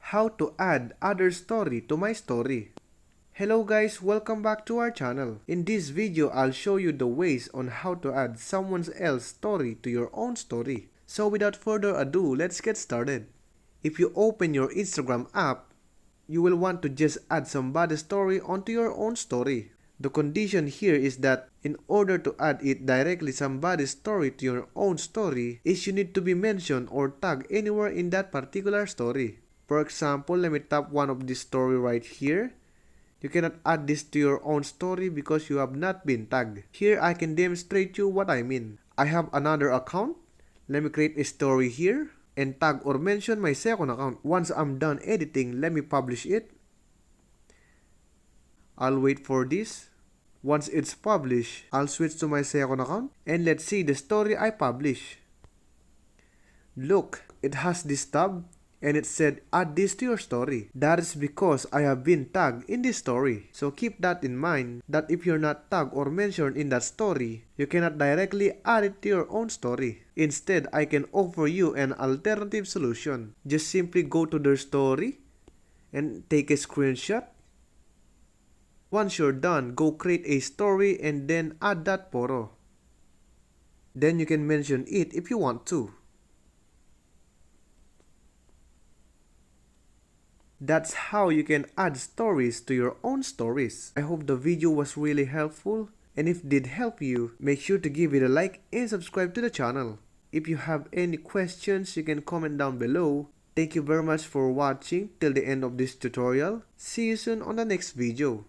How to add other story to my story. Hello guys, welcome back to our channel. In this video, I'll show you the ways on how to add someone else's story to your own story. So without further ado, let's get started. If you open your Instagram app, you will want to just add somebody's story onto your own story. The condition here is that in order to add it directly somebody's story to your own story is you need to be mentioned or tagged anywhere in that particular story. For example, let me tap one of this story right here. You cannot add this to your own story because you have not been tagged. Here I can demonstrate you what I mean. I have another account. Let me create a story here and tag or mention my second account. Once I'm done editing, let me publish it. I'll wait for this. Once it's published, I'll switch to my second account and let's see the story I publish. Look, it has this tab and it said add this to your story. That is because I have been tagged in this story. So keep that in mind that if you're not tagged or mentioned in that story, you cannot directly add it to your own story. Instead, I can offer you an alternative solution. Just simply go to their story and take a screenshot. Once you're done, go create a story and then add that photo. Then you can mention it if you want to. That's how you can add stories to your own stories. I hope the video was really helpful, and if it did help you, make sure to give it a like and subscribe to the channel. If you have any questions, you can comment down below. Thank you very much for watching till the end of this tutorial. See you soon on the next video.